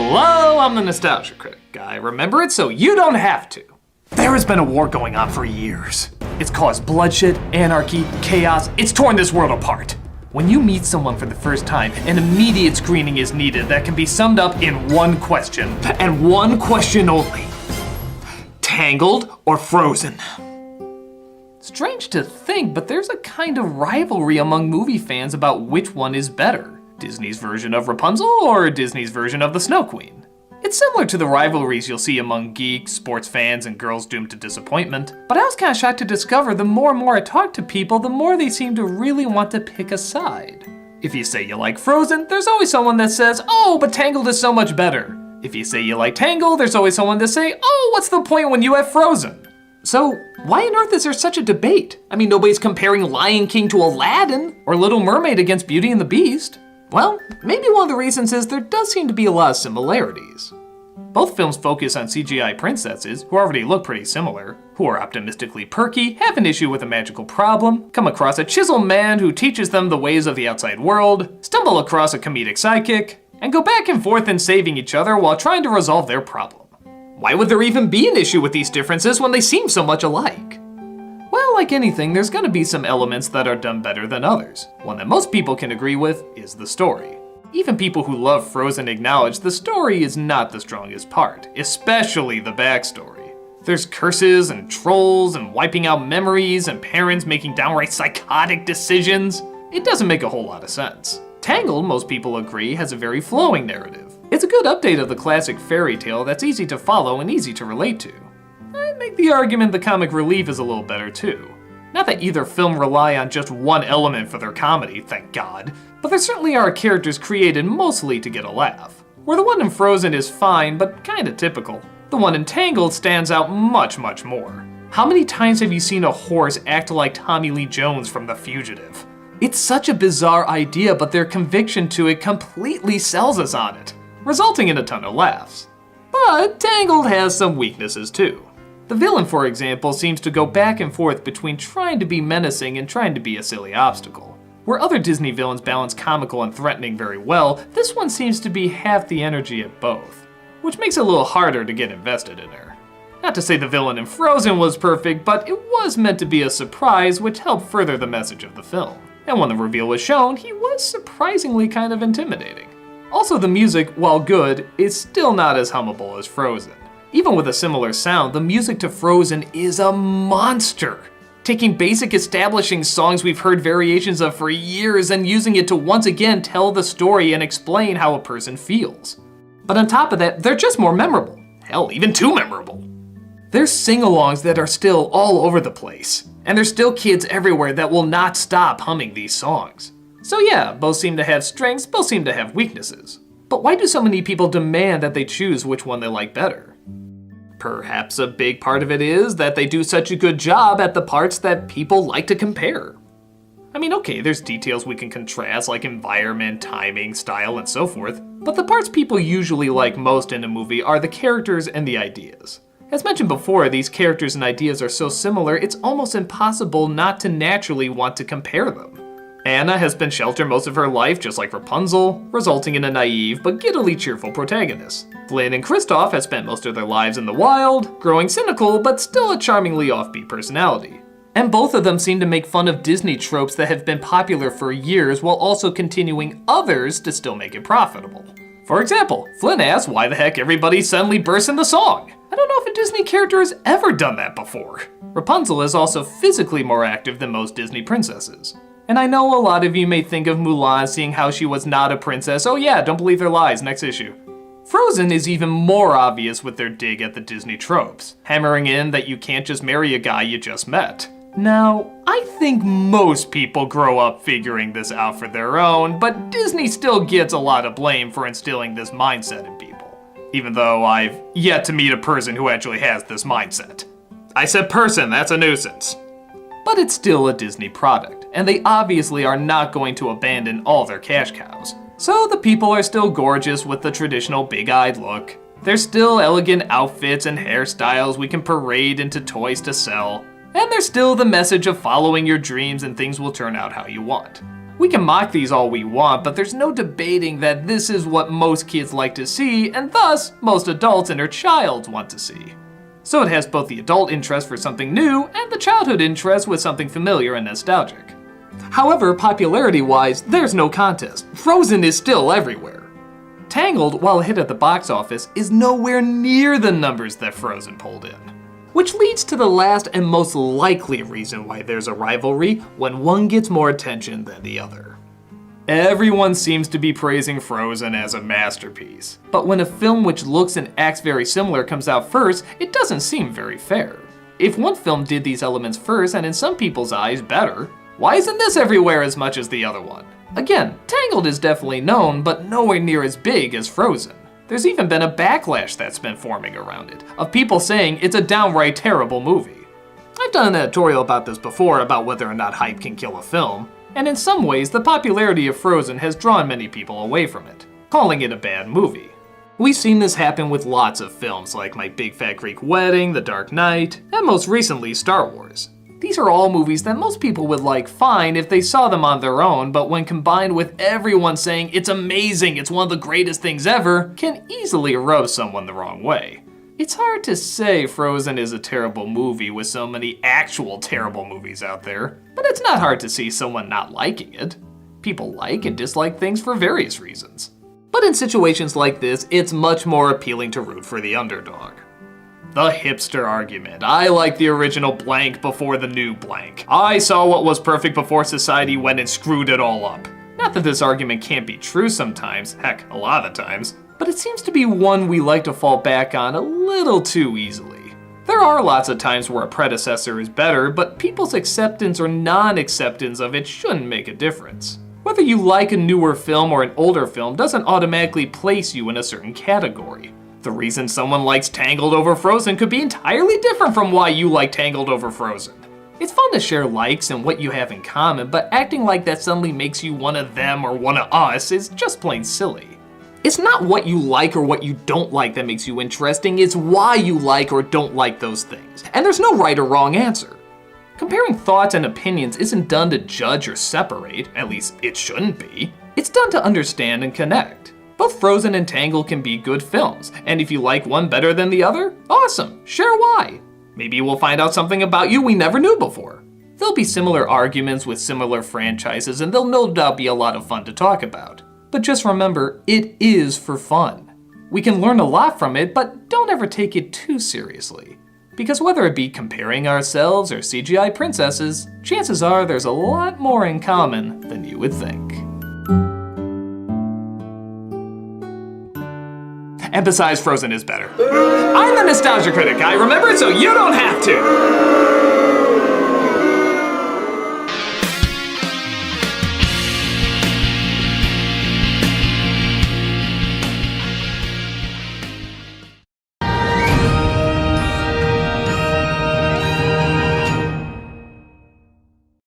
Hello, I'm the Nostalgia Critic guy. Remember it so you don't have to. There has been a war going on for years. It's caused bloodshed, anarchy, chaos. It's torn this world apart. When you meet someone for the first time, an immediate screening is needed that can be summed up in one question, and one question only. Tangled or Frozen? Strange to think, but there's a kind of rivalry among movie fans about which one is better. Disney's version of Rapunzel or Disney's version of the Snow Queen? It's similar to the rivalries you'll see among geeks, sports fans, and girls doomed to disappointment, but I was kind of shocked to discover the more and more I talk to people, the more they seem to really want to pick a side. If you say you like Frozen, there's always someone that says, oh, but Tangled is so much better. If you say you like Tangled, there's always someone to say, oh, what's the point when you have Frozen? So, why on earth is there such a debate? I mean, nobody's comparing Lion King to Aladdin, or Little Mermaid against Beauty and the Beast. Well, maybe one of the reasons is there does seem to be a lot of similarities. Both films focus on CGI princesses, who already look pretty similar, who are optimistically perky, have an issue with a magical problem, come across a chiseled man who teaches them the ways of the outside world, stumble across a comedic sidekick, and go back and forth in saving each other while trying to resolve their problem. Why would there even be an issue with these differences when they seem so much alike? Well, like anything, there's gonna be some elements that are done better than others. One that most people can agree with is the story. Even people who love Frozen acknowledge the story is not the strongest part, especially the backstory. There's curses and trolls and wiping out memories and parents making downright psychotic decisions. It doesn't make a whole lot of sense. Tangled, most people agree, has a very flowing narrative. It's a good update of the classic fairy tale that's easy to follow and easy to relate to. I'd make the argument the comic relief is a little better too. Not that either film rely on just one element for their comedy, thank God, but there certainly are characters created mostly to get a laugh. Where the one in Frozen is fine, but kinda typical. The one in Tangled stands out much, much more. How many times have you seen a horse act like Tommy Lee Jones from The Fugitive? It's such a bizarre idea, but their conviction to it completely sells us on it, resulting in a ton of laughs. But Tangled has some weaknesses too. The villain, for example, seems to go back and forth between trying to be menacing and trying to be a silly obstacle. Where other Disney villains balance comical and threatening very well, this one seems to be half the energy of both, which makes it a little harder to get invested in her. Not to say the villain in Frozen was perfect, but it was meant to be a surprise, which helped further the message of the film. And when the reveal was shown, he was surprisingly kind of intimidating. Also, the music, while good, is still not as hummable as Frozen. Even with a similar sound, the music to Frozen is a monster. Taking basic establishing songs we've heard variations of for years and using it to once again tell the story and explain how a person feels. But on top of that, they're just more memorable. Hell, even too memorable. There's sing-alongs that are still all over the place, and there's still kids everywhere that will not stop humming these songs. So yeah, both seem to have strengths, both seem to have weaknesses. But why do so many people demand that they choose which one they like better? Perhaps a big part of it is that they do such a good job at the parts that people like to compare. I mean, okay, there's details we can contrast like environment, timing, style, and so forth, but the parts people usually like most in a movie are the characters and the ideas. As mentioned before, these characters and ideas are so similar, it's almost impossible not to naturally want to compare them. Anna has been sheltered most of her life, just like Rapunzel, resulting in a naive but giddily cheerful protagonist. Flynn and Kristoff have spent most of their lives in the wild, growing cynical but still a charmingly offbeat personality. And both of them seem to make fun of Disney tropes that have been popular for years while also continuing others to still make it profitable. For example, Flynn asks why the heck everybody suddenly bursts into song. I don't know if a Disney character has ever done that before. Rapunzel is also physically more active than most Disney princesses. And I know a lot of you may think of Mulan seeing how she was not a princess. Oh yeah, don't believe their lies, next issue. Frozen is even more obvious with their dig at the Disney tropes, hammering in that you can't just marry a guy you just met. Now, I think most people grow up figuring this out for their own, but Disney still gets a lot of blame for instilling this mindset in people. Even though I've yet to meet a person who actually has this mindset. I said person, that's a nuisance. But it's still a Disney product, and they obviously are not going to abandon all their cash cows. So the people are still gorgeous with the traditional big-eyed look. There's still elegant outfits and hairstyles we can parade into toys to sell. And there's still the message of following your dreams and things will turn out how you want. We can mock these all we want, but there's no debating that this is what most kids like to see, and thus, most adults and their child want to see. So it has both the adult interest for something new, and the childhood interest with something familiar and nostalgic. However, popularity-wise, there's no contest. Frozen is still everywhere. Tangled, while a hit at the box office, is nowhere near the numbers that Frozen pulled in. Which leads to the last and most likely reason why there's a rivalry when one gets more attention than the other. Everyone seems to be praising Frozen as a masterpiece, but when a film which looks and acts very similar comes out first, it doesn't seem very fair. If one film did these elements first and in some people's eyes better, why isn't this everywhere as much as the other one? Again, Tangled is definitely known, but nowhere near as big as Frozen. There's even been a backlash that's been forming around it, of people saying it's a downright terrible movie. I've done an editorial about this before about whether or not hype can kill a film, and in some ways the popularity of Frozen has drawn many people away from it, calling it a bad movie. We've seen this happen with lots of films like My Big Fat Greek Wedding, The Dark Knight, and most recently Star Wars. These are all movies that most people would like fine if they saw them on their own, but when combined with everyone saying it's amazing, it's one of the greatest things ever, can easily rub someone the wrong way. It's hard to say Frozen is a terrible movie with so many actual terrible movies out there, but it's not hard to see someone not liking it. People like and dislike things for various reasons. But in situations like this, it's much more appealing to root for the underdog. The hipster argument. I like the original blank before the new blank. I saw what was perfect before society went and screwed it all up. Not that this argument can't be true sometimes, heck, a lot of the times, but it seems to be one we like to fall back on a little too easily. There are lots of times where a predecessor is better, but people's acceptance or non-acceptance of it shouldn't make a difference. Whether you like a newer film or an older film doesn't automatically place you in a certain category. The reason someone likes Tangled over Frozen could be entirely different from why you like Tangled over Frozen. It's fun to share likes and what you have in common, but acting like that suddenly makes you one of them or one of us is just plain silly. It's not what you like or what you don't like that makes you interesting, it's why you like or don't like those things. And there's no right or wrong answer. Comparing thoughts and opinions isn't done to judge or separate, at least it shouldn't be. It's done to understand and connect. Both Frozen and Tangled can be good films, and if you like one better than the other, awesome, share why. Maybe we'll find out something about you we never knew before. There'll be similar arguments with similar franchises, and there'll no doubt be a lot of fun to talk about. But just remember, it is for fun. We can learn a lot from it, but don't ever take it too seriously. Because whether it be comparing ourselves or CGI princesses, chances are there's a lot more in common than you would think. And besides, Frozen is better. I'm the Nostalgia Critic. I remember it so you don't have to!